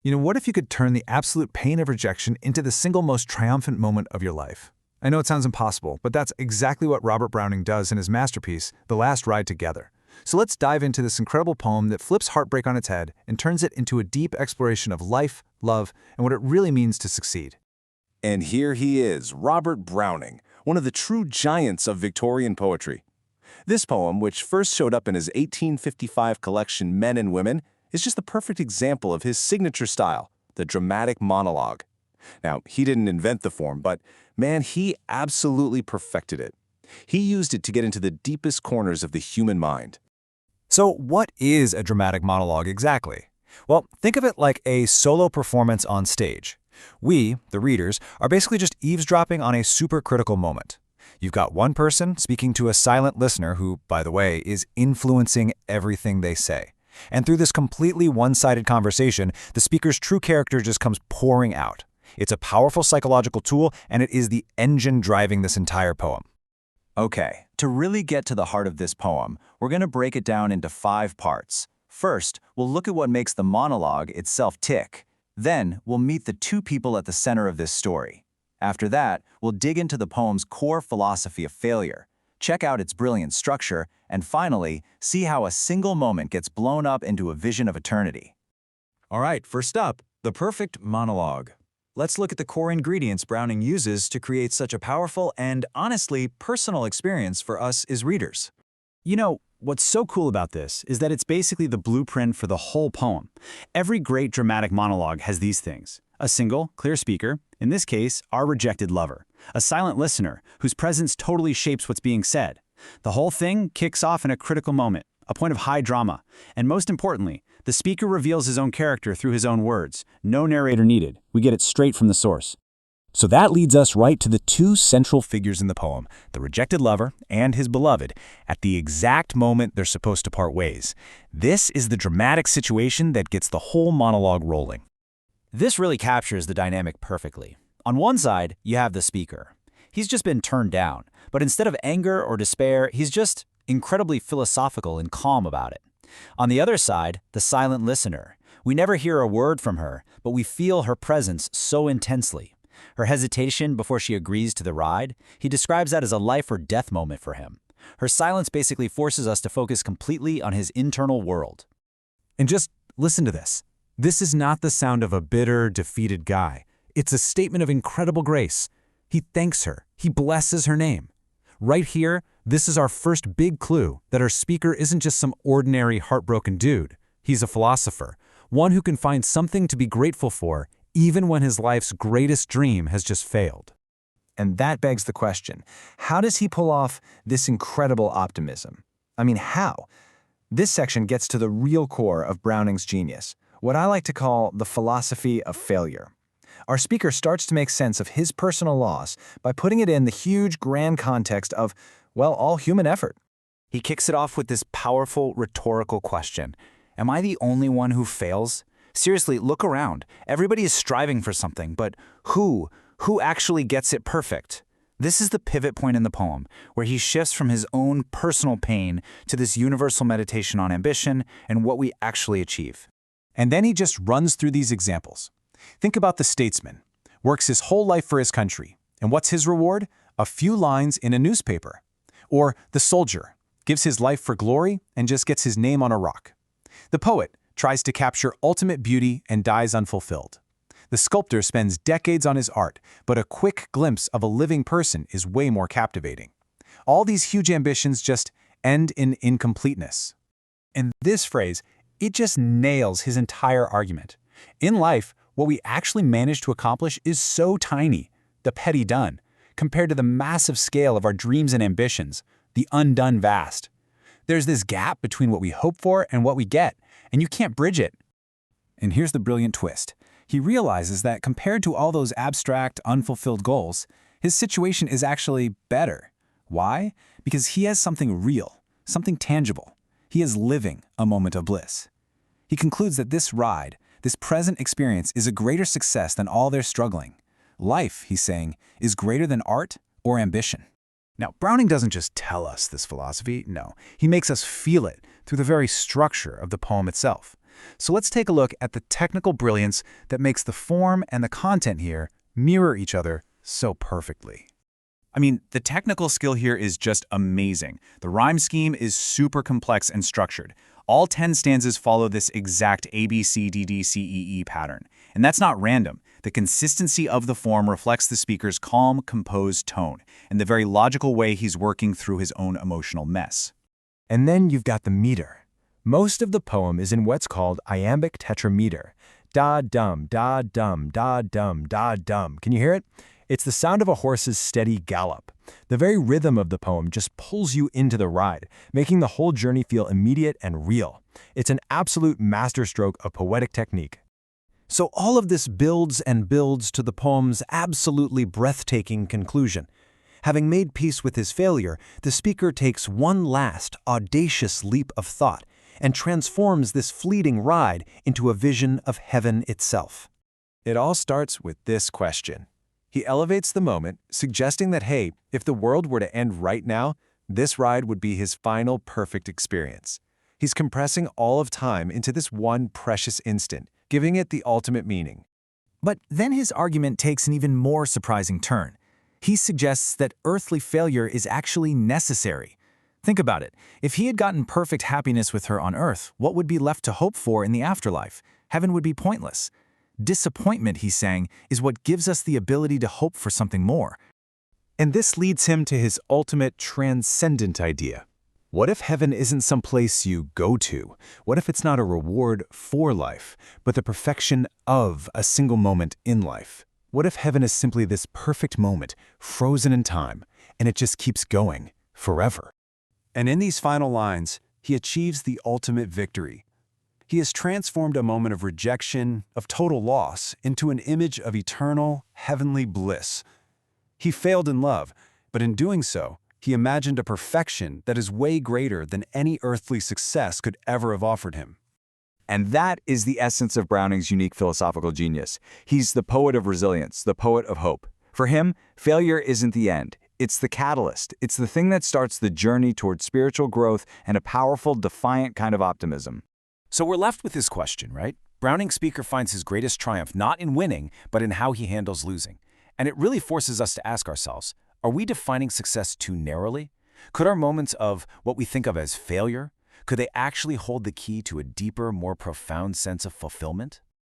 What if you could turn the absolute pain of rejection into the single most triumphant moment of your life? I know it sounds impossible, but that's exactly what Robert Browning does in his masterpiece, The Last Ride Together. So let's dive into this incredible poem that flips heartbreak on its head and turns it into a deep exploration of life, love, and what it really means to succeed. And here he is, Robert Browning, one of the true giants of Victorian poetry. This poem, which first showed up in his 1855 collection Men and Women, is just the perfect example of his signature style, the dramatic monologue. Now, he didn't invent the form, but man, he absolutely perfected it. He used it to get into the deepest corners of the human mind. So what is a dramatic monologue exactly? Well, think of it like a solo performance on stage. We, the readers, are basically just eavesdropping on a supercritical moment. You've got one person speaking to a silent listener who, by the way, is influencing everything they say. And through this completely one-sided conversation, the speaker's true character just comes pouring out. It's a powerful psychological tool, and it is the engine driving this entire poem. Okay, to really get to the heart of this poem, we're going to break it down into 5 parts. First, we'll look at what makes the monologue itself tick. Then, we'll meet the 2 people at the center of this story. After that, we'll dig into the poem's core philosophy of failure, check out its brilliant structure, and finally, see how a single moment gets blown up into a vision of eternity. All right, first up, the perfect monologue. Let's look at the core ingredients Browning uses to create such a powerful and, honestly, personal experience for us as readers. What's so cool about this is that it's basically the blueprint for the whole poem. Every great dramatic monologue has these things. A single, clear speaker, in this case, our rejected lover. A silent listener, whose presence totally shapes what's being said. The whole thing kicks off in a critical moment, a point of high drama. And most importantly, the speaker reveals his own character through his own words. No narrator needed. We get it straight from the source. So that leads us right to the 2 central figures in the poem, the rejected lover and his beloved, at the exact moment they're supposed to part ways. This is the dramatic situation that gets the whole monologue rolling. This really captures the dynamic perfectly. On one side, you have the speaker. He's just been turned down, but instead of anger or despair, he's just incredibly philosophical and calm about it. On the other side, the silent listener. We never hear a word from her, but we feel her presence so intensely. Her hesitation before she agrees to the ride, he describes that as a life or death moment for him. Her silence basically forces us to focus completely on his internal world. And just listen to this. This is not the sound of a bitter, defeated guy. It's a statement of incredible grace. He thanks her. He blesses her name. Right here, this is our first big clue that our speaker isn't just some ordinary, heartbroken dude. He's a philosopher, one who can find something to be grateful for, even when his life's greatest dream has just failed. And that begs the question, how does he pull off this incredible optimism? How? This section gets to the real core of Browning's genius, what I like to call the philosophy of failure. Our speaker starts to make sense of his personal loss by putting it in the huge, grand context of, all human effort. He kicks it off with this powerful rhetorical question. Am I the only one who fails? Seriously, look around. Everybody is striving for something, but who actually gets it perfect? This is the pivot point in the poem, where he shifts from his own personal pain to this universal meditation on ambition and what we actually achieve. And then he just runs through these examples. Think about the statesman, works his whole life for his country, and what's his reward? A few lines in a newspaper. Or the soldier, gives his life for glory and just gets his name on a rock. The poet tries to capture ultimate beauty and dies unfulfilled. The sculptor spends decades on his art, but a quick glimpse of a living person is way more captivating. All these huge ambitions just end in incompleteness. And this phrase, it just nails his entire argument. In life, what we actually manage to accomplish is so tiny, the petty done, compared to the massive scale of our dreams and ambitions, the undone vast. There's this gap between what we hope for and what we get, and you can't bridge it. And here's the brilliant twist. He realizes that compared to all those abstract, unfulfilled goals, his situation is actually better. Why? Because he has something real, something tangible. He is living a moment of bliss. He concludes that this ride, this present experience, is a greater success than all their struggling. Life, he's saying, is greater than art or ambition. Now, Browning doesn't just tell us this philosophy, no. He makes us feel it through the very structure of the poem itself. So let's take a look at the technical brilliance that makes the form and the content here mirror each other so perfectly. I mean, the technical skill here is just amazing. The rhyme scheme is super complex and structured. All 10 stanzas follow this exact AABCDDCEE pattern. And that's not random. The consistency of the form reflects the speaker's calm, composed tone, and the very logical way he's working through his own emotional mess. And then you've got the meter. Most of the poem is in what's called Iambic tetrameter. Da-dum, da-dum, da-dum, da-dum. Can you hear it? It's the sound of a horse's steady gallop. The very rhythm of the poem just pulls you into the ride, making the whole journey feel immediate and real. It's an absolute masterstroke of poetic technique. So all of this builds and builds to the poem's absolutely breathtaking conclusion. Having made peace with his failure, the speaker takes one last, audacious leap of thought and transforms this fleeting ride into a vision of heaven itself. It all starts with this question. He elevates the moment, suggesting that, hey, if the world were to end right now, this ride would be his final perfect experience. He's compressing all of time into this one precious instant, giving it the ultimate meaning. But then his argument takes an even more surprising turn. He suggests that earthly failure is actually necessary. Think about it. If he had gotten perfect happiness with her on earth, what would be left to hope for in the afterlife? Heaven would be pointless. Disappointment, he's saying, is what gives us the ability to hope for something more. And this leads him to his ultimate transcendent idea. What if heaven isn't some place you go to? What if it's not a reward for life, but the perfection of a single moment in life? What if heaven is simply this perfect moment, frozen in time, and it just keeps going forever? And in these final lines, he achieves the ultimate victory. He has transformed a moment of rejection, of total loss, into an image of eternal, heavenly bliss. He failed in love, but in doing so, he imagined a perfection that is way greater than any earthly success could ever have offered him. And that is the essence of Browning's unique philosophical genius. He's the poet of resilience, the poet of hope. For him, failure isn't the end. It's the catalyst. It's the thing that starts the journey toward spiritual growth and a powerful, defiant kind of optimism. So we're left with this question, right? Browning's speaker finds his greatest triumph not in winning, but in how he handles losing. And it really forces us to ask ourselves, are we defining success too narrowly? Could our moments of what we think of as failure, could they actually hold the key to a deeper, more profound sense of fulfillment?